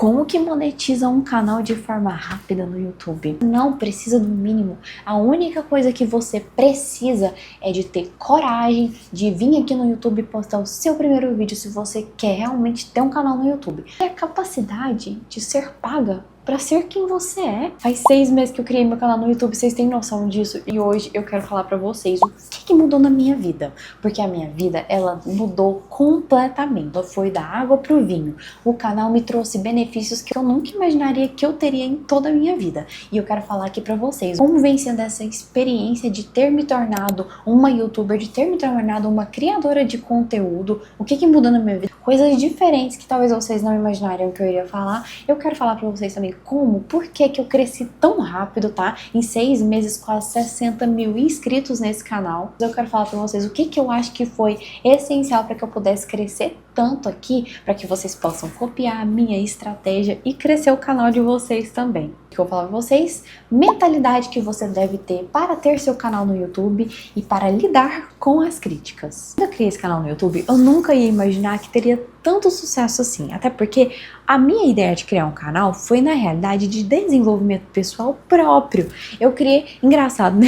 Como que monetiza um canal de forma rápida no YouTube? Não precisa do mínimo. A única coisa que você precisa é de ter coragem de vir aqui no YouTube e postar o seu primeiro vídeo se você quer realmente ter um canal no YouTube. E a capacidade de ser paga pra ser quem você é. Faz 6 meses que eu criei meu canal no YouTube, vocês têm noção disso? E hoje eu quero falar pra vocês o que mudou na minha vida. Porque a minha vida, ela mudou completamente. Ela foi da água pro vinho. O canal me trouxe benefícios que eu nunca imaginaria que eu teria em toda a minha vida. E eu quero falar aqui pra vocês como vem sendo essa experiência de ter me tornado uma youtuber, de ter me tornado uma criadora de conteúdo. O que mudou na minha vida? Coisas diferentes que talvez vocês não imaginariam que eu iria falar. Eu quero falar pra vocês também como, por que eu cresci tão rápido, tá? Em 6 meses, quase 60 mil inscritos nesse canal. Eu quero falar pra vocês o que eu acho que foi essencial para que eu pudesse crescer tanto aqui, para que vocês possam copiar a minha estratégia e crescer o canal de vocês também. O que eu vou falar pra vocês, mentalidade que você deve ter para ter seu canal no YouTube e para lidar com as críticas. Quando eu criei esse canal no YouTube, eu nunca ia imaginar que teria tanto sucesso assim, até porque a minha ideia de criar um canal foi na realidade de desenvolvimento pessoal próprio. Eu criei, engraçado, né?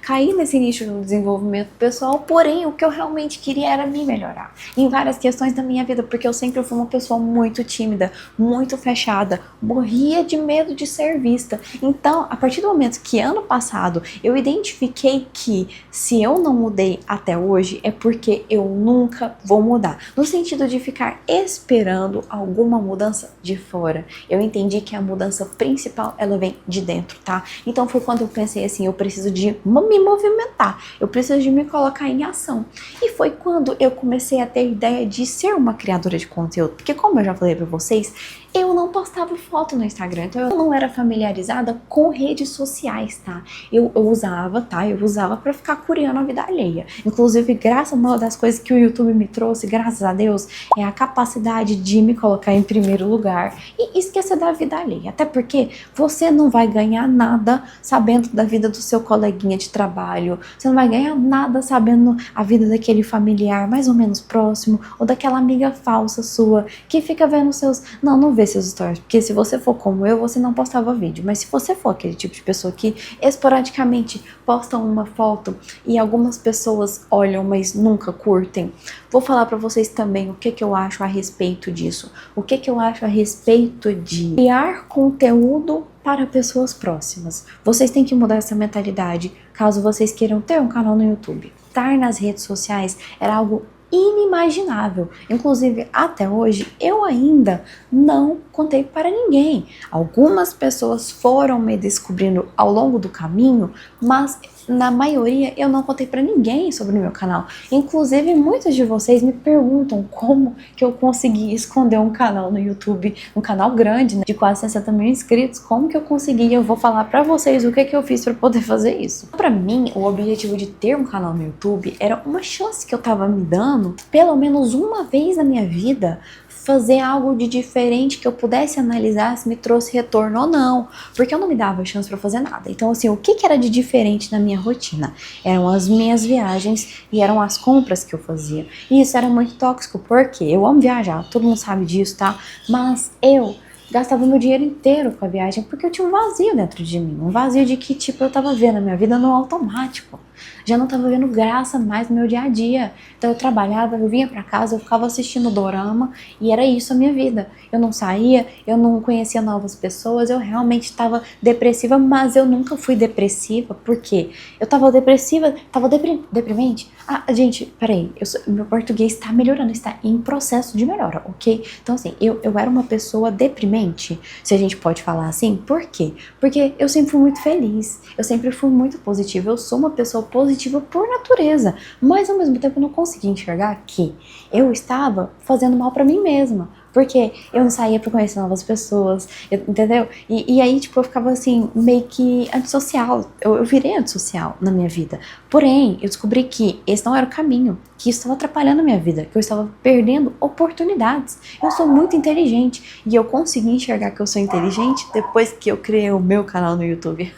Caí nesse nicho do desenvolvimento pessoal, porém o que eu realmente queria era me melhorar em várias questões da minha vida, porque eu sempre fui uma pessoa muito tímida, muito fechada, morria de medo de ser vista. Então, a partir do momento que ano passado eu identifiquei que se eu não mudei até hoje é porque eu nunca vou mudar, no sentido de ficar esperando alguma mudança de fora. Eu entendi que a mudança principal, ela vem de dentro, tá? Então foi quando eu pensei assim, eu preciso de me movimentar, eu preciso de me colocar em ação. E foi quando eu comecei a ter ideia de ser uma criadora de conteúdo, porque como eu já falei pra vocês, eu não postava foto no Instagram, então eu não era familiarizada com redes sociais, tá? Eu usava pra ficar curiando a vida alheia. Inclusive, graças a uma das coisas que o YouTube me trouxe, graças a Deus, é a capacidade de me colocar em primeiro lugar e esquecer da vida alheia. Até porque você não vai ganhar nada sabendo da vida do seu coleguinha de trabalho, você não vai ganhar nada sabendo a vida daquele familiar mais ou menos próximo, ou daquela amiga falsa sua, que fica vendo seus... Não vê seus stories, porque se você for como eu, você não postava vídeo, mas se você for aquele tipo de pessoa que esporadicamente posta uma foto e algumas pessoas olham, mas nunca curtem, vou falar pra vocês também o que eu acho a respeito disso, o que eu acho a respeito de criar conteúdo para pessoas próximas. Vocês têm que mudar essa mentalidade caso vocês queiram ter um canal no YouTube. Estar nas redes sociais era algo inimaginável. Inclusive, até hoje, eu ainda não contei para ninguém. Algumas pessoas foram me descobrindo ao longo do caminho, mas na maioria eu não contei para ninguém sobre o meu canal. Inclusive, muitos de vocês me perguntam como que eu consegui esconder um canal no YouTube, um canal grande, né, de quase 60 mil inscritos, como que eu consegui? Eu vou falar para vocês o que eu fiz para poder fazer isso. Para mim, o objetivo de ter um canal no YouTube era uma chance que eu tava me dando, pelo menos uma vez na minha vida, fazer algo de diferente que eu pudesse analisar se me trouxe retorno ou não, porque eu não me dava chance para fazer nada. Então assim, o que era de diferente na minha rotina? Eram as minhas viagens e eram as compras que eu fazia. E isso era muito tóxico, porque eu amo viajar, todo mundo sabe disso, tá? Mas eu gastava meu dinheiro inteiro com a viagem porque eu tinha um vazio dentro de mim, um vazio de que tipo eu tava vendo a minha vida no automático. Já não tava vendo graça mais no meu dia a dia. Então eu trabalhava, eu vinha pra casa, eu ficava assistindo dorama e era isso a minha vida. Eu não saía, eu não conhecia novas pessoas, eu realmente tava depressiva, mas eu nunca fui depressiva, porque eu tava depressiva, tava deprimente. Ah, gente, peraí, meu português tá melhorando, está em processo de melhora, ok? Então assim, eu era uma pessoa deprimente, se a gente pode falar assim. Por quê? Porque eu sempre fui muito feliz, eu sempre fui muito positiva, eu sou uma pessoa positiva por natureza, mas ao mesmo tempo eu não conseguia enxergar que eu estava fazendo mal pra mim mesma, porque eu não saía pra conhecer novas pessoas, entendeu? E aí, tipo, eu ficava assim, meio que antissocial, eu virei antissocial na minha vida. Porém, eu descobri que esse não era o caminho, que isso estava atrapalhando a minha vida, que eu estava perdendo oportunidades. Eu sou muito inteligente e eu consegui enxergar que eu sou inteligente depois que eu criei o meu canal no YouTube.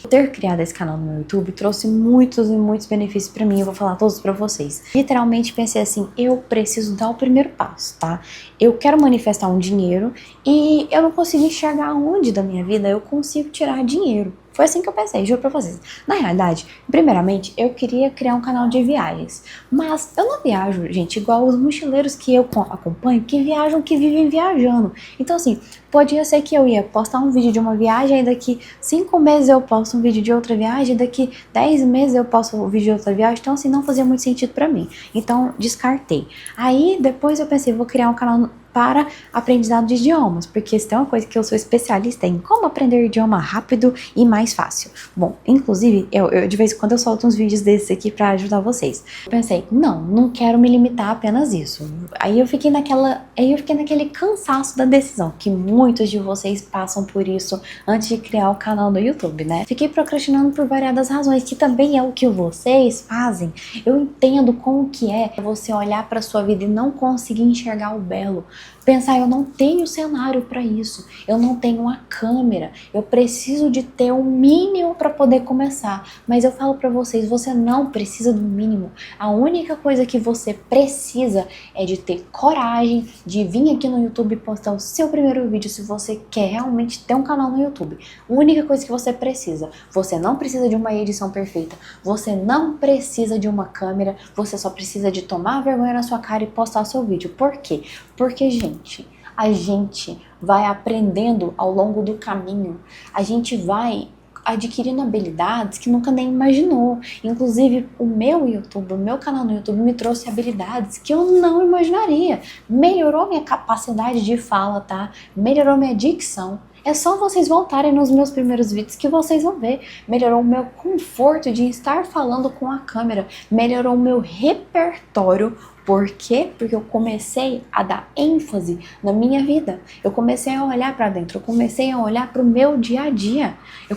Ter criado esse canal no meu YouTube trouxe muitos e muitos benefícios pra mim, eu vou falar todos pra vocês. Literalmente pensei assim, eu preciso dar o primeiro passo, tá? Eu quero manifestar um dinheiro e eu não consigo enxergar onde da minha vida eu consigo tirar dinheiro. Foi assim que eu pensei, juro pra vocês. Na realidade, primeiramente, eu queria criar um canal de viagens. Mas eu não viajo, gente, igual os mochileiros que eu acompanho, que viajam, que vivem viajando. Então, assim, podia ser que eu ia postar um vídeo de uma viagem, e daqui 5 meses eu posto um vídeo de outra viagem, daqui 10 meses eu posto um vídeo de outra viagem. Então, assim, não fazia muito sentido pra mim. Então, descartei. Aí, depois eu pensei, vou criar um canal para aprendizado de idiomas, porque se tem uma coisa que eu sou especialista em como aprender idioma rápido e mais fácil. Bom, inclusive, eu de vez em quando eu solto uns vídeos desses aqui para ajudar vocês. Eu pensei, não quero me limitar a apenas isso. Aí eu fiquei naquele cansaço da decisão, que muitos de vocês passam por isso antes de criar o canal no YouTube, né? Fiquei procrastinando por variadas razões, que também é o que vocês fazem. Eu entendo como que é você olhar para sua vida e não conseguir enxergar o belo. Pensar, eu não tenho cenário para isso, eu não tenho uma câmera, eu preciso de ter o mínimo para poder começar. Mas eu falo para vocês, você não precisa do mínimo. A única coisa que você precisa é de ter coragem de vir aqui no YouTube e postar o seu primeiro vídeo se você quer realmente ter um canal no YouTube. A única coisa que você precisa. Você não precisa de uma edição perfeita, você não precisa de uma câmera, você só precisa de tomar vergonha na sua cara e postar o seu vídeo. Por quê? Porque, gente, a gente vai aprendendo ao longo do caminho, a gente vai adquirindo habilidades que nunca nem imaginou. Inclusive, o meu canal no YouTube me trouxe habilidades que eu não imaginaria. Melhorou minha capacidade de fala, tá? Melhorou minha dicção. É só vocês voltarem nos meus primeiros vídeos que vocês vão ver. Melhorou o meu conforto de estar falando com a câmera. Melhorou o meu repertório. Por quê? Porque eu comecei a dar ênfase na minha vida. Eu comecei a olhar para dentro. Eu comecei a olhar para o meu dia a dia.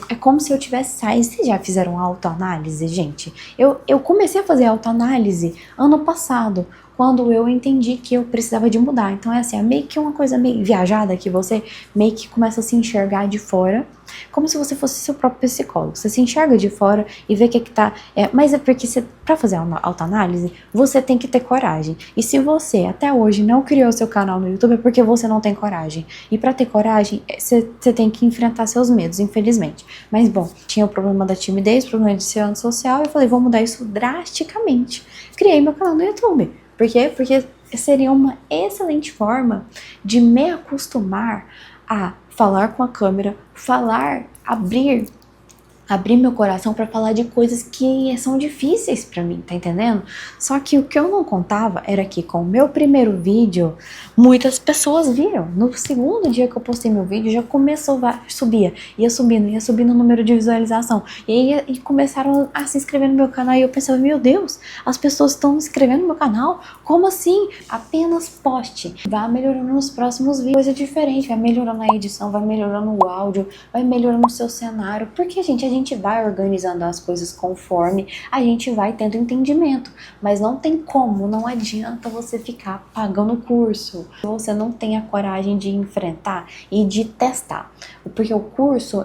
É como se eu tivesse saído. Vocês já fizeram autoanálise, gente? Eu comecei a fazer autoanálise ano passado, quando eu entendi que eu precisava de mudar. Então é assim, é meio que uma coisa meio viajada que você meio que começa a se enxergar de fora, como se você fosse seu próprio psicólogo. Você se enxerga de fora e vê o que tá... mas é porque pra fazer uma autoanálise, você tem que ter coragem. E se você até hoje não criou seu canal no YouTube, é porque você não tem coragem. E pra ter coragem, você tem que enfrentar seus medos, infelizmente. Mas bom, tinha o problema da timidez, o problema de ser antissocial, e eu falei, vou mudar isso drasticamente. Criei meu canal no YouTube. Por quê? Porque seria uma excelente forma de me acostumar a falar com a câmera, abrir meu coração para falar de coisas que são difíceis para mim, tá entendendo? Só que o que eu não contava era que com o meu primeiro vídeo, muitas pessoas viram. No segundo dia que eu postei meu vídeo, já começou a subir, ia subindo o número de visualização. E começaram a se inscrever no meu canal e eu pensava, meu Deus, as pessoas estão se inscrevendo no meu canal? Como assim? Apenas poste. Vai melhorando nos próximos vídeos, coisa diferente, vai melhorando a edição, vai melhorando o áudio, vai melhorando o seu cenário. Porque, gente, a gente vai organizando as coisas conforme a gente vai tendo entendimento, mas não tem como, não adianta você ficar pagando o curso se você não tem a coragem de enfrentar e de testar, porque o curso,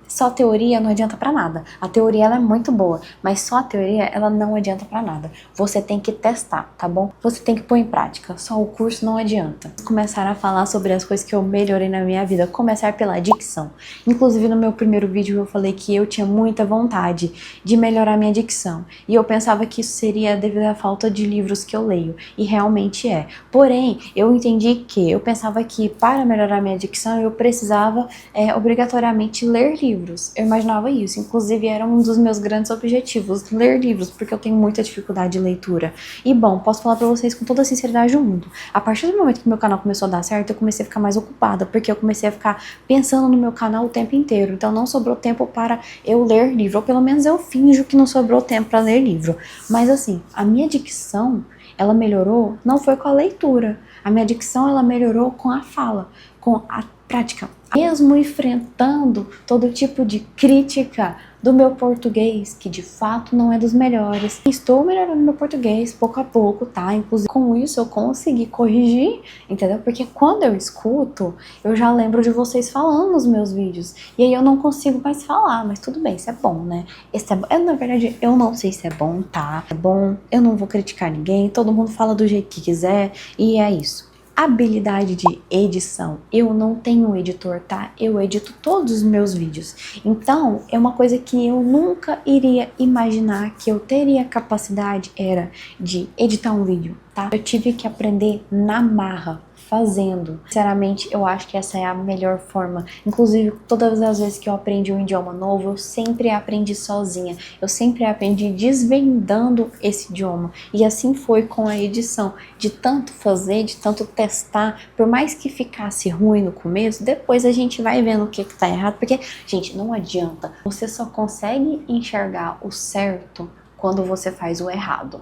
só teoria não adianta pra nada. A teoria ela é muito boa, mas só a teoria ela não adianta pra nada. Você tem que testar, tá bom? Você tem que pôr em prática, só o curso não adianta. Começar a falar sobre as coisas que eu melhorei na minha vida, começar pela dicção. Inclusive no meu primeiro vídeo eu falei que eu tinha muita vontade de melhorar minha dicção, e eu pensava que isso seria devido à falta de livros que eu leio, e realmente é. Porém, eu entendi que eu pensava que para melhorar minha dicção eu precisava obrigatoriamente ler livros. Eu imaginava isso, inclusive era um dos meus grandes objetivos, ler livros, porque eu tenho muita dificuldade de leitura. E bom, posso falar pra vocês com toda a sinceridade do mundo, a partir do momento que meu canal começou a dar certo, eu comecei a ficar mais ocupada, porque eu comecei a ficar pensando no meu canal o tempo inteiro, então não sobrou tempo para eu ler livro, ou pelo menos eu finjo que não sobrou tempo para ler livro. Mas assim, a minha dicção, ela melhorou, não foi com a leitura, a minha dicção ela melhorou com a fala, com a prática. Mesmo enfrentando todo tipo de crítica do meu português, que de fato não é dos melhores. Estou melhorando meu português pouco a pouco, tá? Inclusive com isso eu consegui corrigir, entendeu? Porque quando eu escuto, eu já lembro de vocês falando nos meus vídeos. E aí eu não consigo mais falar, mas tudo bem, isso é bom, né? Esse é bom. Na verdade, eu não sei se é bom, tá? É bom, eu não vou criticar ninguém, todo mundo fala do jeito que quiser, e é isso. Habilidade de edição, eu não tenho editor, tá? Eu edito todos os meus vídeos. Então, é uma coisa que eu nunca iria imaginar que eu teria capacidade era de editar um vídeo, tá? Eu tive que aprender na marra, fazendo. Sinceramente, eu acho que essa é a melhor forma. Inclusive, todas as vezes que eu aprendi um idioma novo, eu sempre aprendi sozinha. Eu sempre aprendi desvendando esse idioma. E assim foi com a edição. De tanto fazer, de tanto testar, por mais que ficasse ruim no começo, depois a gente vai vendo o que tá errado. Porque, gente, não adianta. Você só consegue enxergar o certo quando você faz o errado.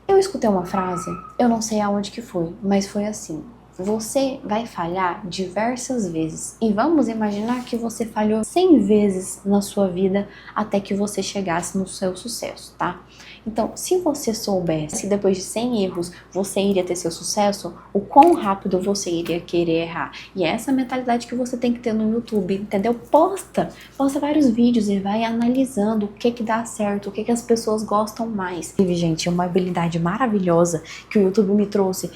Eu escutei uma frase, eu não sei aonde que foi, mas foi assim: você vai falhar diversas vezes. E vamos imaginar que você falhou 100 vezes na sua vida até que você chegasse no seu sucesso, tá? Então, se você soubesse que depois de 100 erros você iria ter seu sucesso, o quão rápido você iria querer errar? E é essa mentalidade que você tem que ter no YouTube, entendeu? Posta vários vídeos e vai analisando o que dá certo, o que as pessoas gostam mais. E, gente, uma habilidade maravilhosa que o YouTube me trouxe,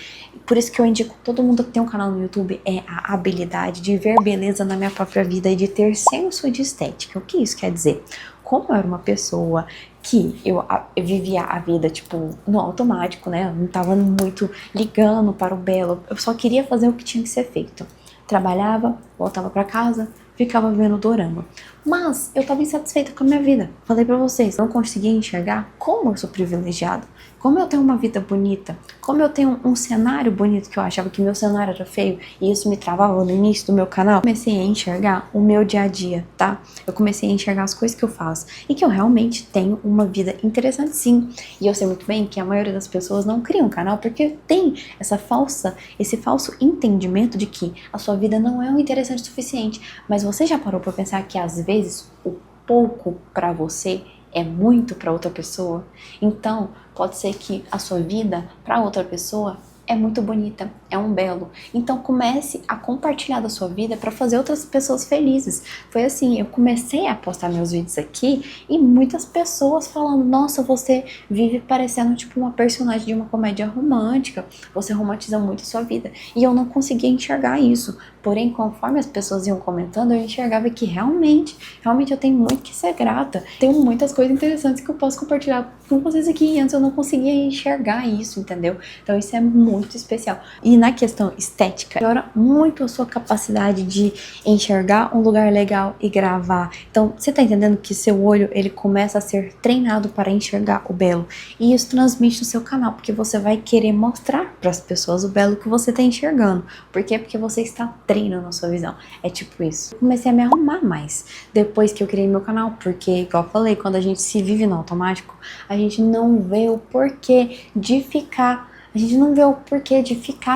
por isso que eu indico todo mundo que tem um canal no YouTube, é a habilidade de ver beleza na minha própria vida e de ter senso de estética. O que isso quer dizer? Como eu era uma pessoa que eu vivia a vida, tipo, no automático, né? Eu não tava muito ligando para o belo. Eu só queria fazer o que tinha que ser feito. Trabalhava, voltava para casa, ficava vendo dorama. Mas eu tava insatisfeita com a minha vida. Falei pra vocês, não conseguia enxergar como eu sou privilegiada, como eu tenho uma vida bonita, como eu tenho um cenário bonito, que eu achava que meu cenário era feio e isso me travava no início do meu canal. Comecei a enxergar o meu dia a dia, tá? Eu comecei a enxergar as coisas que eu faço e que eu realmente tenho uma vida interessante, sim. E eu sei muito bem que a maioria das pessoas não cria um canal porque tem esse falso entendimento de que a sua vida não é um interessante o suficiente. Mas você já parou pra pensar que às vezes o pouco pra você é muito para outra pessoa? Então, pode ser que a sua vida para outra pessoa é muito bonita, é um belo. Então comece a compartilhar da sua vida para fazer outras pessoas felizes. Foi assim, eu comecei a postar meus vídeos aqui e muitas pessoas falando: nossa, você vive parecendo tipo uma personagem de uma comédia romântica, você romantiza muito a sua vida. E eu não conseguia enxergar isso. Porém, conforme as pessoas iam comentando, eu enxergava que realmente eu tenho muito que ser grata. Tenho muitas coisas interessantes que eu posso compartilhar com vocês aqui. E antes eu não conseguia enxergar isso, entendeu? Então isso é muito especial. E na questão estética, melhora muito a sua capacidade de enxergar um lugar legal e gravar. Então, você tá entendendo que seu olho, ele começa a ser treinado para enxergar o belo. E isso transmite no seu canal, porque você vai querer mostrar para as pessoas o belo que você tá enxergando. Por quê? Porque você está treinando a sua visão. É tipo isso. Eu comecei a me arrumar mais depois que eu criei meu canal, porque, igual eu falei, quando a gente se vive no automático, a gente não vê o porquê de ficar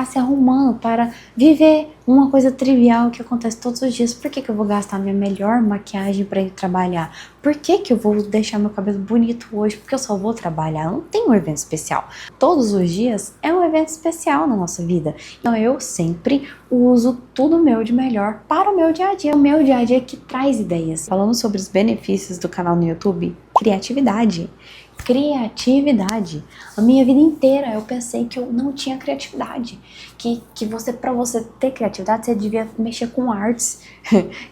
se arrumando para viver uma coisa trivial que acontece todos os dias. Por que eu vou gastar minha melhor maquiagem para ir trabalhar? Por que eu vou deixar meu cabelo bonito hoje? Porque eu só vou trabalhar, não tem um evento especial. Todos os dias é um evento especial na nossa vida. Então eu sempre uso tudo meu de melhor para o meu dia a dia. O meu dia a dia que traz ideias. Falando sobre os benefícios do canal no YouTube, criatividade. A minha vida inteira eu pensei que eu não tinha criatividade, que para você ter criatividade você devia mexer com artes.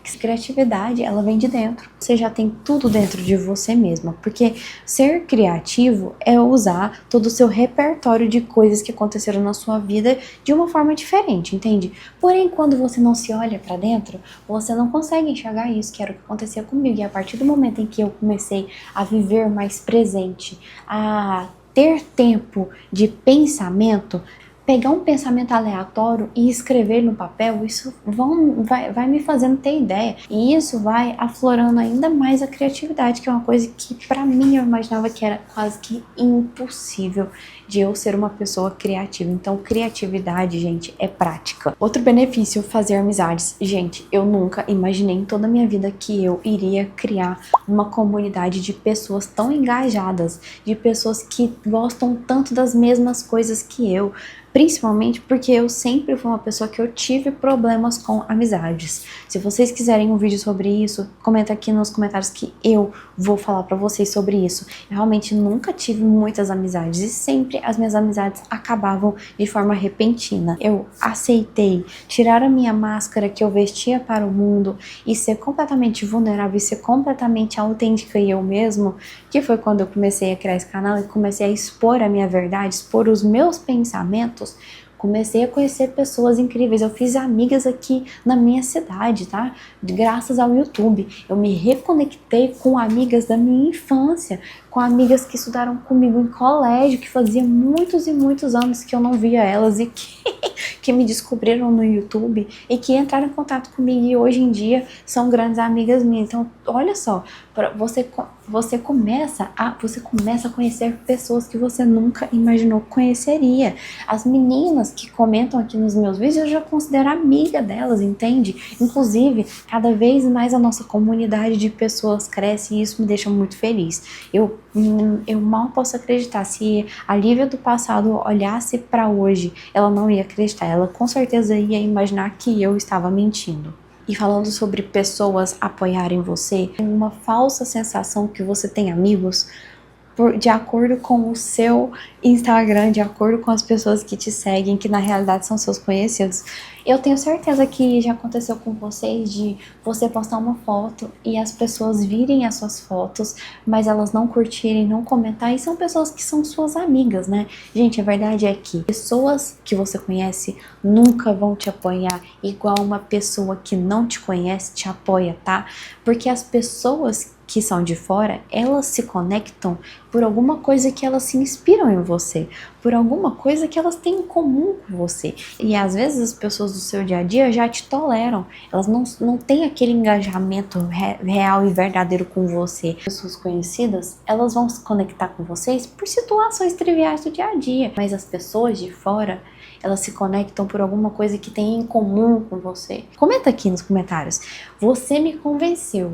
Que criatividade, ela vem de dentro. Você já tem tudo dentro de você mesma, porque ser criativo é usar todo o seu repertório de coisas que aconteceram na sua vida de uma forma diferente, entende? Porém, quando você não se olha pra dentro, você não consegue enxergar isso, que era o que acontecia comigo. E a partir do momento em que eu comecei a viver mais presente, a ter tempo de pensamento, pegar um pensamento aleatório e escrever no papel, isso vai me fazendo ter ideia. E isso vai aflorando ainda mais a criatividade, que é uma coisa que pra mim eu imaginava que era quase que impossível de eu ser uma pessoa criativa. Então, criatividade, gente, é prática. Outro benefício, fazer amizades. Gente, eu nunca imaginei em toda a minha vida que eu iria criar uma comunidade de pessoas tão engajadas, de pessoas que gostam tanto das mesmas coisas que eu. Principalmente porque eu sempre fui uma pessoa que eu tive problemas com amizades. Se vocês quiserem um vídeo sobre isso, comenta aqui nos comentários que eu vou falar pra vocês sobre isso. Eu realmente nunca tive muitas amizades e sempre as minhas amizades acabavam de forma repentina. Eu aceitei tirar a minha máscara que eu vestia para o mundo e ser completamente vulnerável e ser completamente autêntica e eu mesmo, que foi quando eu comecei a criar esse canal e comecei a expor a minha verdade, expor os meus pensamentos. Comecei a conhecer pessoas incríveis, eu fiz amigas aqui na minha cidade, tá? Graças ao YouTube. Eu me reconectei com amigas da minha infância, com amigas que estudaram comigo em colégio, que fazia muitos e muitos anos que eu não via elas e que me descobriram no YouTube e que entraram em contato comigo e hoje em dia são grandes amigas minhas. Então, olha só, você começa a conhecer pessoas que você nunca imaginou que conheceria. As meninas que comentam aqui nos meus vídeos, eu já considero amiga delas, entende? Inclusive, cada vez mais a nossa comunidade de pessoas cresce e isso me deixa muito feliz. Eu mal posso acreditar. Se a Lívia do passado olhasse pra hoje, ela não ia acreditar. Ela com certeza ia imaginar que eu estava mentindo. E falando sobre pessoas apoiarem você, tem uma falsa sensação que você tem amigos de acordo com o seu Instagram, de acordo com as pessoas que te seguem, que na realidade são seus conhecidos. Eu tenho certeza que já aconteceu com vocês de você postar uma foto e as pessoas virem as suas fotos, mas elas não curtirem, não comentar, e são pessoas que são suas amigas, né? Gente, a verdade é que pessoas que você conhece nunca vão te apoiar igual uma pessoa que não te conhece te apoia, tá? Porque as pessoas que são de fora, elas se conectam por alguma coisa que elas se inspiram em você, por alguma coisa que elas têm em comum com você. E às vezes as pessoas do seu dia a dia já te toleram, elas não têm aquele engajamento real e verdadeiro com você. Pessoas conhecidas, elas vão se conectar com vocês por situações triviais do dia a dia, mas as pessoas de fora, elas se conectam por alguma coisa que tem em comum com você. Comenta aqui nos comentários. Você me convenceu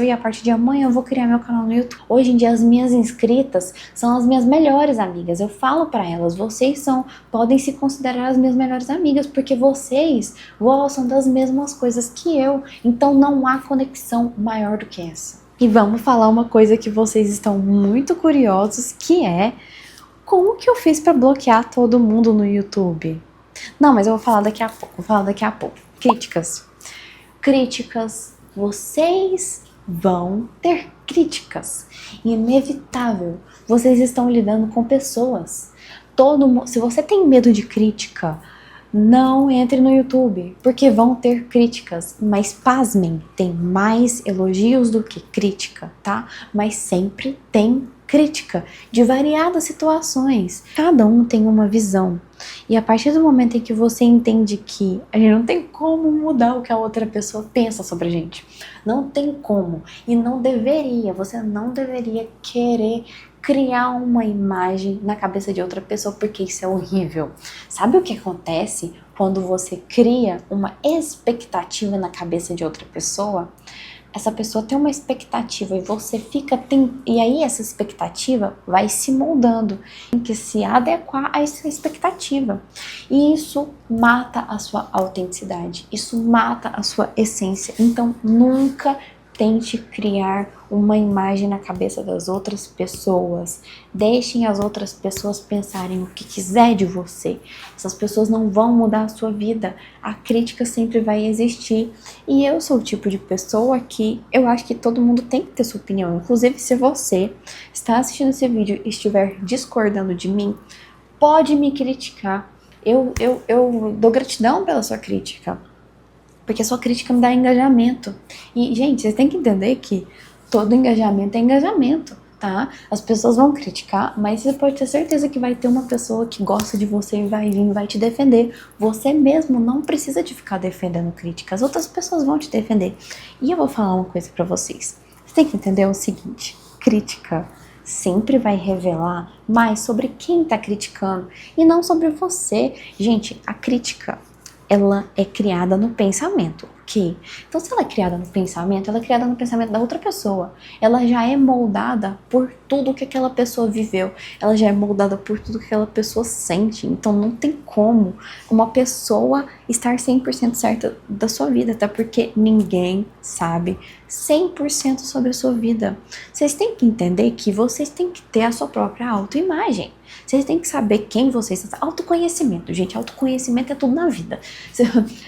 e a partir de amanhã eu vou criar meu canal no YouTube. Hoje em dia as minhas inscritas são as minhas melhores amigas. Eu falo pra elas, podem se considerar as minhas melhores amigas, porque vocês gostam das mesmas coisas que eu. Então não há conexão maior do que essa. E vamos falar uma coisa que vocês estão muito curiosos, que é como que eu fiz pra bloquear todo mundo no YouTube? Não, mas eu vou falar daqui a pouco. Críticas. Vocês vão ter críticas. Inevitável. Vocês estão lidando com pessoas. Se você tem medo de crítica, não entre no YouTube, porque vão ter críticas, mas pasmem, tem mais elogios do que crítica, tá? Mas sempre tem crítica de variadas situações. Cada um tem uma visão. E a partir do momento em que você entende que a gente não tem como mudar o que a outra pessoa pensa sobre a gente, não tem como, e você não deveria querer criar uma imagem na cabeça de outra pessoa, porque isso é horrível. Sabe o que acontece quando você cria uma expectativa na cabeça de outra pessoa? Essa pessoa tem uma expectativa e você e aí essa expectativa vai se moldando, tem que se adequar a essa expectativa. E isso mata a sua autenticidade, isso mata a sua essência. Então nunca tente criar uma imagem na cabeça das outras pessoas. Deixem as outras pessoas pensarem o que quiser de você. Essas pessoas não vão mudar a sua vida. A crítica sempre vai existir. E eu sou o tipo de pessoa que eu acho que todo mundo tem que ter sua opinião. Inclusive, se você está assistindo esse vídeo e estiver discordando de mim, pode me criticar. Eu dou gratidão pela sua crítica, porque a sua crítica me dá engajamento. E, gente, vocês têm que entender que todo engajamento é engajamento. tá? As pessoas vão criticar, mas você pode ter certeza que vai ter uma pessoa que gosta de você e vai vir, vai te defender. Você mesmo não precisa de ficar defendendo críticas, outras pessoas vão te defender. E eu vou falar uma coisa pra vocês. Você tem que entender o seguinte, crítica sempre vai revelar mais sobre quem tá criticando e não sobre você. Gente, a crítica, ela é criada no pensamento, ok? Então, se ela é criada no pensamento, ela é criada no pensamento da outra pessoa. Ela já é moldada por tudo que aquela pessoa viveu. Ela já é moldada por tudo que aquela pessoa sente. Então, não tem como uma pessoa estar 100% certa da sua vida, até porque ninguém sabe 100% sobre a sua vida. Vocês têm que entender que vocês têm que ter a sua própria autoimagem. Vocês têm que saber quem vocês são. Autoconhecimento, gente. Autoconhecimento é tudo na vida.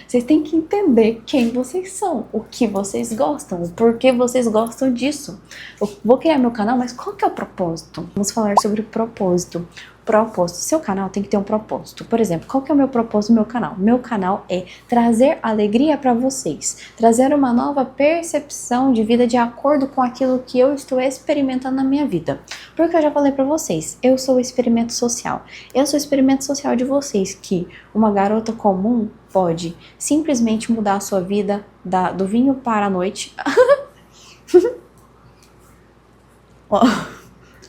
Vocês têm que entender quem vocês são, o que vocês gostam, o porquê vocês gostam disso. Eu vou criar meu canal, mas qual que é o propósito? Vamos falar sobre o propósito. Propósito. Seu canal tem que ter um propósito. Por exemplo, qual que é o meu propósito do meu canal? Meu canal é trazer alegria para vocês, trazer uma nova percepção de vida de acordo com aquilo que eu estou experimentando na minha vida. Porque eu já falei para vocês, eu sou o experimento social. Eu sou o experimento social de vocês, que uma garota comum pode simplesmente mudar a sua vida do vinho para a noite.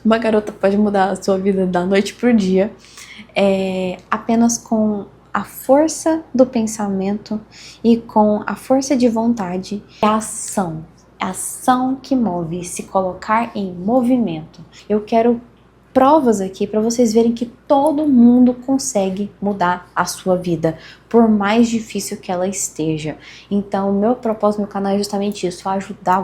Uma garota pode mudar a sua vida da noite pro dia, apenas com a força do pensamento e com a força de vontade e a ação. A ação que move, se colocar em movimento. Eu quero provas aqui para vocês verem que todo mundo consegue mudar a sua vida, por mais difícil que ela esteja. Então, o meu propósito no meu canal é justamente isso, ajudar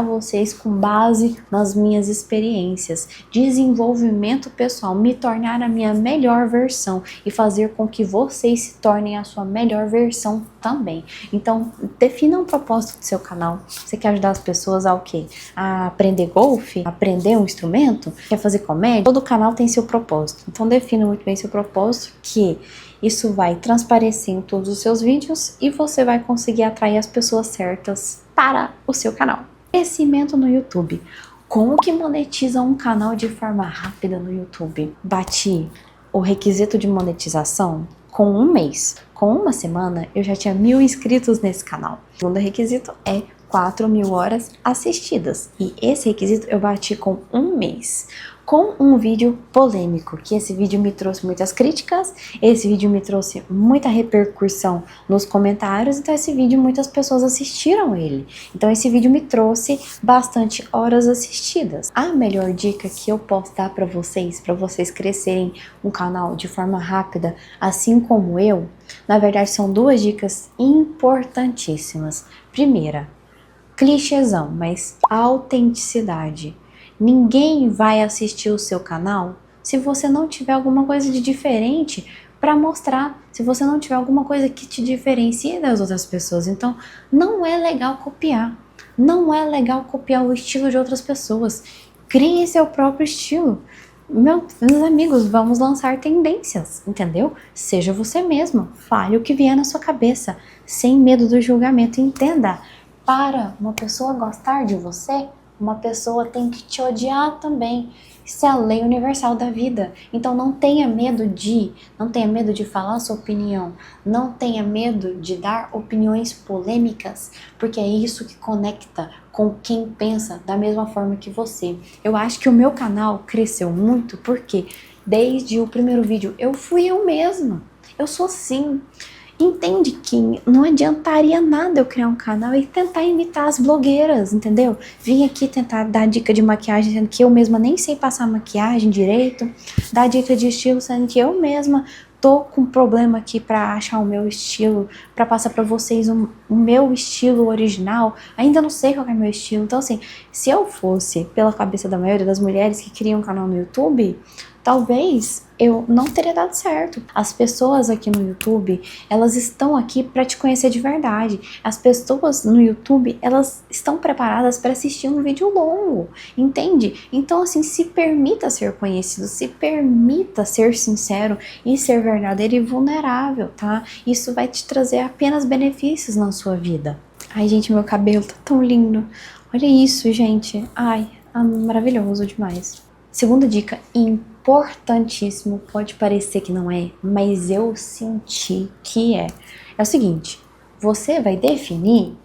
vocês com base nas minhas experiências, desenvolvimento pessoal, me tornar a minha melhor versão e fazer com que vocês se tornem a sua melhor versão também. Então, defina um propósito do seu canal. Você quer ajudar as pessoas a o quê? A aprender golfe? A aprender um instrumento? Quer fazer comédia? Todo canal tem seu propósito. Então, defina muito bem seu propósito, que isso vai transparecer em todos os seus vídeos e você vai conseguir atrair as pessoas certas para o seu canal. Crescimento no YouTube. Como que monetiza um canal de forma rápida no YouTube? Bati o requisito de monetização com um mês. Com uma semana, eu já tinha 1.000 inscritos nesse canal. O segundo requisito é 4.000 horas assistidas. E esse requisito eu bati com um mês. Com um vídeo polêmico, que esse vídeo me trouxe muitas críticas, esse vídeo me trouxe muita repercussão nos comentários, então esse vídeo muitas pessoas assistiram ele. Então esse vídeo me trouxe bastante horas assistidas. A melhor dica que eu posso dar para vocês crescerem um canal de forma rápida, assim como eu, na verdade são duas dicas importantíssimas. Primeira, clichêzão, mas autenticidade. Ninguém vai assistir o seu canal se você não tiver alguma coisa de diferente para mostrar, se você não tiver alguma coisa que te diferencie das outras pessoas. Então, não é legal copiar. Não é legal copiar o estilo de outras pessoas. Crie seu próprio estilo. Meus amigos, vamos lançar tendências, entendeu? Seja você mesmo. Fale o que vier na sua cabeça, sem medo do julgamento. Entenda, para uma pessoa gostar de você, uma pessoa tem que te odiar também. Isso é a lei universal da vida. Então não tenha medo de falar a sua opinião. Não tenha medo de dar opiniões polêmicas, porque é isso que conecta com quem pensa da mesma forma que você. Eu acho que o meu canal cresceu muito porque desde o primeiro vídeo eu fui eu mesma. Eu sou assim. Entende que não adiantaria nada eu criar um canal e tentar imitar as blogueiras, entendeu? Vim aqui tentar dar dica de maquiagem, sendo que eu mesma nem sei passar maquiagem direito, dar dica de estilo, sendo que eu mesma tô com problema aqui pra achar o meu estilo, pra passar pra vocês o meu estilo original. Ainda não sei qual é o meu estilo. Então assim, se eu fosse pela cabeça da maioria das mulheres que criam um canal no YouTube, talvez eu não teria dado certo. As pessoas aqui no YouTube, elas estão aqui para te conhecer de verdade. As pessoas no YouTube, elas estão preparadas para assistir um vídeo longo, entende? Então assim, se permita ser conhecido, se permita ser sincero e ser verdadeiro e vulnerável, tá? Isso vai te trazer apenas benefícios na sua vida. Ai, gente, meu cabelo tá tão lindo. Olha isso, gente. Ai, maravilhoso demais. Segunda dica, importantíssimo, pode parecer que não é, mas eu senti que é. É o seguinte, você vai definir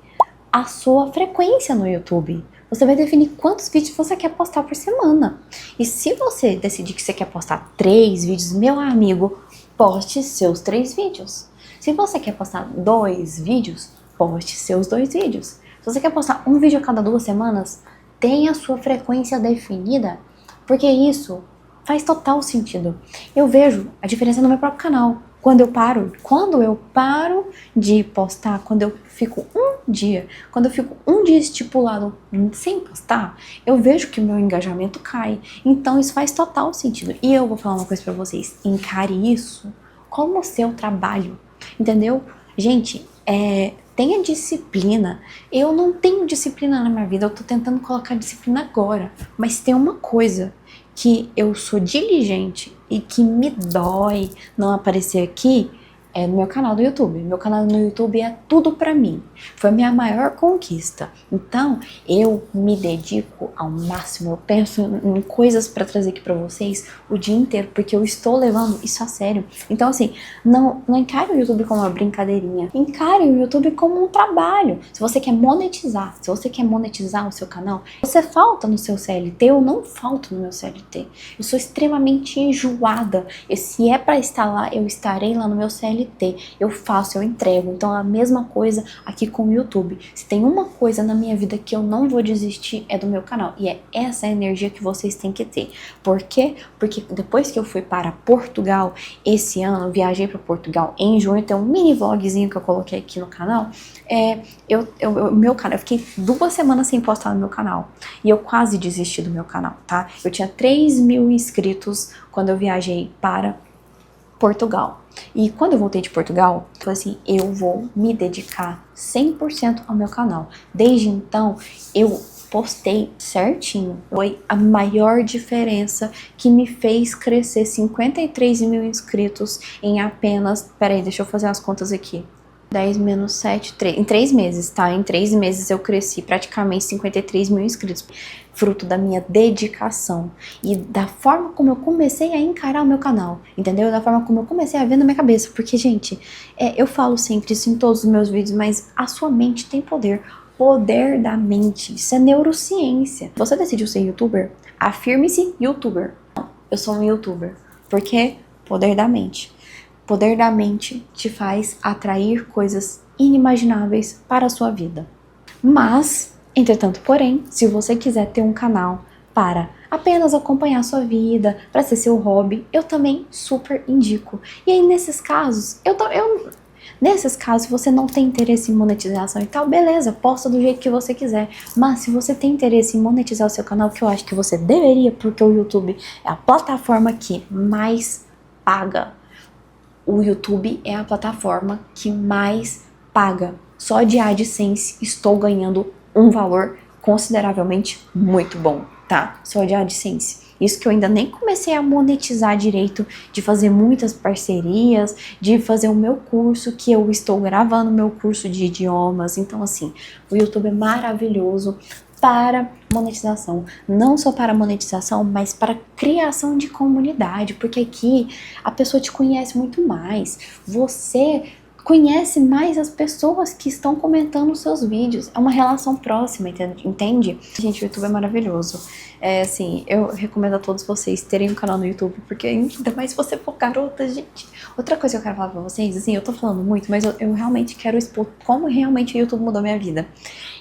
a sua frequência no YouTube. Você vai definir quantos vídeos você quer postar por semana. E se você decidir que você quer postar 3 vídeos, meu amigo, poste seus 3 vídeos. Se você quer postar 2 vídeos, poste seus 2 vídeos. Se você quer postar um vídeo a cada 2 semanas, tenha a sua frequência definida, porque isso faz total sentido. Eu vejo a diferença no meu próprio canal. Quando eu paro de postar, quando eu fico um dia estipulado sem postar, eu vejo que o meu engajamento cai. Então isso faz total sentido. E eu vou falar uma coisa pra vocês, encare isso como seu trabalho, entendeu? Gente, tenha disciplina. Eu não tenho disciplina na minha vida, eu tô tentando colocar disciplina agora. Mas tem uma coisa que eu sou diligente e que me dói não aparecer aqui, é no meu canal do YouTube. Meu canal no YouTube é tudo pra mim. Foi minha maior conquista. Então, eu me dedico ao máximo. Eu penso em coisas pra trazer aqui pra vocês o dia inteiro, porque eu estou levando isso a sério. Então, assim, não encare o YouTube como uma brincadeirinha. Encare o YouTube como um trabalho. Se você quer monetizar o seu canal, você falta no seu CLT, eu não falto no meu CLT. Eu sou extremamente enjoada. E se é pra estar lá, eu estarei lá no meu CLT. Eu faço, eu entrego. Então a mesma coisa aqui com o YouTube. Se tem uma coisa na minha vida que eu não vou desistir, é do meu canal. E é essa energia que vocês têm que ter. Por quê? Porque depois que eu fui para Portugal, esse ano, eu viajei para Portugal em junho, tem um mini vlogzinho que eu coloquei aqui no canal. Meu canal, eu fiquei 2 semanas sem postar no meu canal. E eu quase desisti do meu canal, tá? Eu tinha 3.000 inscritos quando eu viajei para Portugal. E quando eu voltei de Portugal, eu falei assim, eu vou me dedicar 100% ao meu canal. Desde então, eu postei certinho. Foi a maior diferença que me fez crescer 53.000 inscritos em apenas... Peraí, deixa eu fazer as contas aqui. 10 menos 7, 3. Em 3 meses, tá? Em 3 meses eu cresci praticamente 53.000 inscritos. Fruto da minha dedicação e da forma como eu comecei a encarar o meu canal, entendeu? Da forma como eu comecei a ver na minha cabeça. Porque, gente, eu falo sempre isso em todos os meus vídeos, mas a sua mente tem poder. Poder da mente. Isso é neurociência. Você decidiu ser youtuber? Afirme-se youtuber. Não, eu sou um youtuber. Porque poder da mente. Poder da mente te faz atrair coisas inimagináveis para a sua vida. Mas, entretanto, porém, se você quiser ter um canal para apenas acompanhar a sua vida, para ser seu hobby, eu também super indico. E aí, nesses casos, nesses casos, se você não tem interesse em monetização e tal, beleza, posta do jeito que você quiser. Mas se você tem interesse em monetizar o seu canal, que eu acho que você deveria, porque o YouTube é a plataforma que mais paga. O YouTube é a plataforma que mais paga. Só de AdSense estou ganhando um valor consideravelmente muito bom, tá? Só de AdSense. Isso que eu ainda nem comecei a monetizar direito, de fazer muitas parcerias, de fazer o meu curso, que eu estou gravando meu curso de idiomas. Então, assim, o YouTube é maravilhoso para monetização, não só para monetização, mas para criação de comunidade, porque aqui a pessoa te conhece muito mais, você conhece mais as pessoas que estão comentando os seus vídeos, é uma relação próxima, entende? Gente, o YouTube é maravilhoso, assim, eu recomendo a todos vocês terem um canal no YouTube, porque ainda mais se você for garota, gente. Outra coisa que eu quero falar pra vocês, assim, eu tô falando muito, mas eu realmente quero expor como realmente o YouTube mudou minha vida.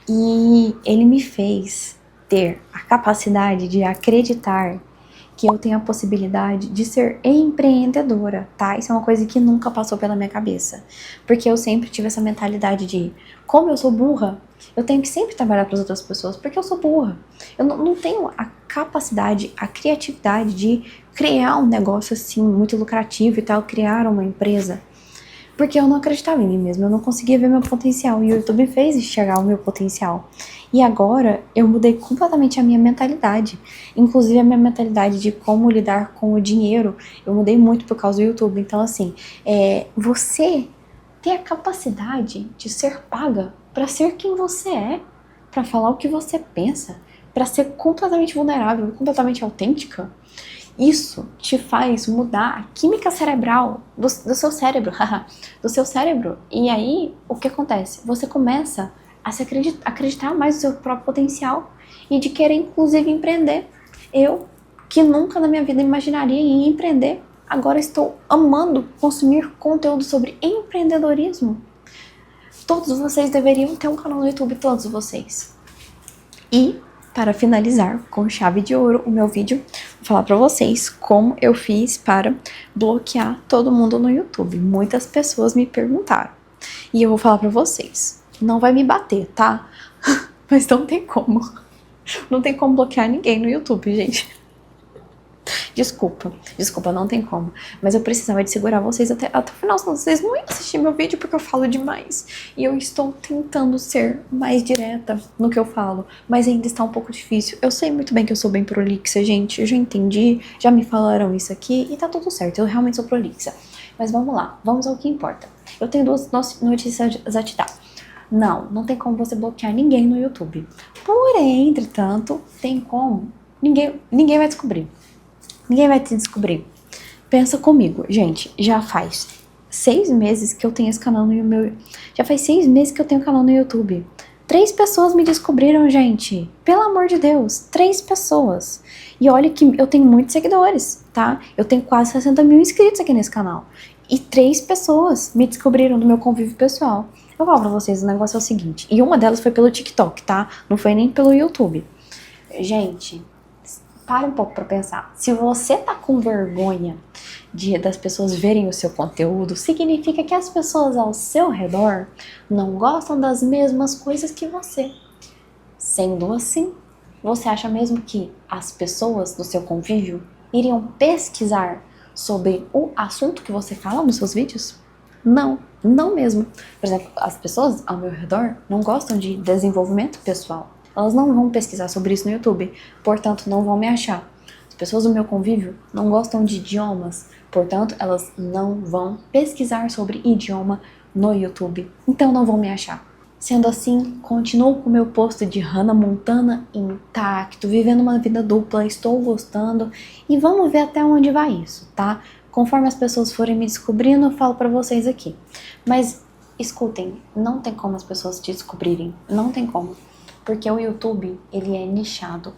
E ele me fez ter a capacidade de acreditar que eu tenho a possibilidade de ser empreendedora, tá? Isso é uma coisa que nunca passou pela minha cabeça. Porque eu sempre tive essa mentalidade de, como eu sou burra, eu tenho que sempre trabalhar para as outras pessoas, porque eu sou burra. Eu não tenho a capacidade, a criatividade de criar um negócio assim, muito lucrativo e tal, criar uma empresa. Porque eu não acreditava em mim mesma, eu não conseguia ver meu potencial, e o YouTube fez enxergar o meu potencial. E agora eu mudei completamente a minha mentalidade, inclusive a minha mentalidade de como lidar com o dinheiro, eu mudei muito por causa do YouTube. Então, assim, você tem a capacidade de ser paga para ser quem você é, para falar o que você pensa, para ser completamente vulnerável, completamente autêntica, isso te faz mudar a química cerebral do seu cérebro, do seu cérebro. E aí, o que acontece? Você começa a se acreditar mais no seu próprio potencial e de querer, inclusive, empreender. Eu, que nunca na minha vida imaginaria em empreender, agora estou amando consumir conteúdo sobre empreendedorismo. Todos vocês deveriam ter um canal no YouTube, todos vocês. E, para finalizar com chave de ouro o meu vídeo, vou falar pra vocês como eu fiz para bloquear todo mundo no YouTube. Muitas pessoas me perguntaram. E eu vou falar pra vocês. Não vai me bater, tá? Mas não tem como. Não tem como bloquear ninguém no YouTube, gente. Desculpa, não tem como. Mas eu precisava de segurar vocês até o final, senão vocês não iam assistir meu vídeo porque eu falo demais. E eu estou tentando ser mais direta no que eu falo, mas ainda está um pouco difícil. Eu sei muito bem que eu sou bem prolixa, gente. Eu já entendi, já me falaram isso aqui e tá tudo certo. Eu realmente sou prolixa. Mas vamos lá, vamos ao que importa. Eu tenho duas notícias a te dar. Não tem como você bloquear ninguém no YouTube. Porém, entretanto, tem como. Ninguém vai descobrir. Ninguém vai te descobrir. Pensa comigo, gente, já faz 6 meses que eu tenho esse canal no meu... Já faz 6 meses que eu tenho canal no YouTube. 3 pessoas me descobriram, gente. Pelo amor de Deus, 3 pessoas. E olha que eu tenho muitos seguidores, tá? Eu tenho quase 60 mil inscritos aqui nesse canal. E 3 pessoas me descobriram do meu convívio pessoal. Eu falo pra vocês, o negócio é o seguinte. E uma delas foi pelo TikTok, tá? Não foi nem pelo YouTube. Gente... Para um pouco para pensar. Se você tá com vergonha das pessoas verem o seu conteúdo, significa que as pessoas ao seu redor não gostam das mesmas coisas que você. Sendo assim, você acha mesmo que as pessoas do seu convívio iriam pesquisar sobre o assunto que você fala nos seus vídeos? Não mesmo. Por exemplo, as pessoas ao meu redor não gostam de desenvolvimento pessoal. Elas não vão pesquisar sobre isso no YouTube, portanto não vão me achar. As pessoas do meu convívio não gostam de idiomas, portanto elas não vão pesquisar sobre idioma no YouTube, então não vão me achar. Sendo assim, continuo com o meu posto de Hannah Montana intacto, vivendo uma vida dupla, estou gostando e vamos ver até onde vai isso, tá? Conforme as pessoas forem me descobrindo, eu falo pra vocês aqui. Mas escutem, não tem como as pessoas te descobrirem, não tem como. Porque o YouTube, ele é nichado.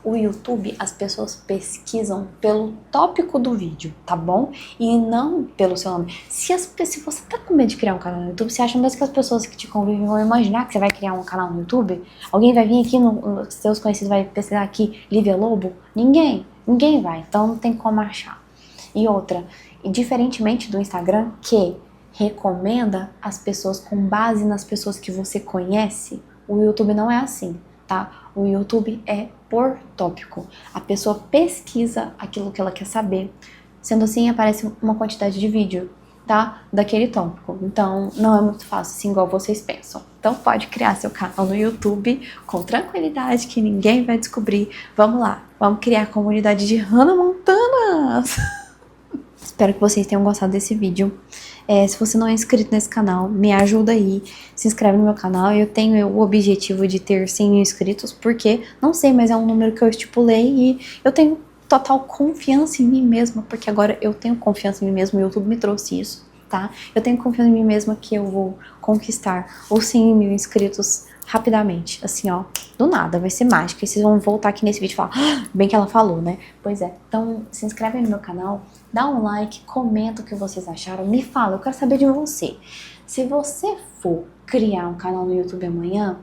O YouTube, as pessoas pesquisam pelo tópico do vídeo, tá bom? E não pelo seu nome. Se você tá com medo de criar um canal no YouTube, você acha mesmo que as pessoas que te convivem vão imaginar que você vai criar um canal no YouTube? Alguém vai vir aqui, nos seus conhecidos vai pesquisar aqui, Lívia Lobo? Ninguém vai, então não tem como achar. E outra, e diferentemente do Instagram, que recomenda as pessoas com base nas pessoas que você conhece, o YouTube não é assim, tá? O YouTube é por tópico. A pessoa pesquisa aquilo que ela quer saber. Sendo assim, aparece uma quantidade de vídeo, tá? Daquele tópico. Então, não é muito fácil, assim, igual vocês pensam. Então, pode criar seu canal no YouTube com tranquilidade, que ninguém vai descobrir. Vamos lá, vamos criar a comunidade de Hannah Montana! Espero que vocês tenham gostado desse vídeo. Se você não é inscrito nesse canal, me ajuda aí, se inscreve no meu canal. Eu tenho o objetivo de ter 100 mil inscritos, porque, não sei, mas é um número que eu estipulei e eu tenho total confiança em mim mesma, porque agora eu tenho confiança em mim mesma, o YouTube me trouxe isso, tá? Eu tenho confiança em mim mesma que eu vou conquistar os 100 mil inscritos rapidamente, assim, ó, do nada, vai ser mágica. E vocês vão voltar aqui nesse vídeo e falar, bem que ela falou, né? Pois é, então se inscreve aí no meu canal, dá um like, comenta o que vocês acharam, me fala, eu quero saber de você. Se você for criar um canal no YouTube amanhã,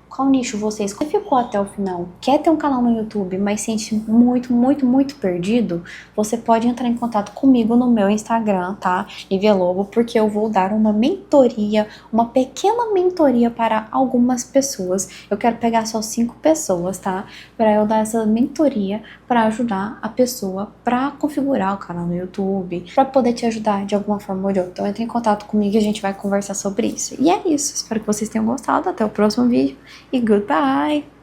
qual nicho você escolhe? Você ficou até o final, quer ter um canal no YouTube, mas sente muito perdido? Você pode entrar em contato comigo no meu Instagram, tá? Lívia Lobo, porque eu vou dar uma mentoria, uma pequena mentoria para algumas pessoas. Eu quero pegar só 5 pessoas, tá? Para eu dar essa mentoria para ajudar a pessoa para configurar o canal no YouTube, para poder te ajudar de alguma forma ou de outra. Então entre em contato comigo e a gente vai conversar sobre isso. E é isso, espero que vocês tenham gostado. Até o próximo vídeo. E goodbye!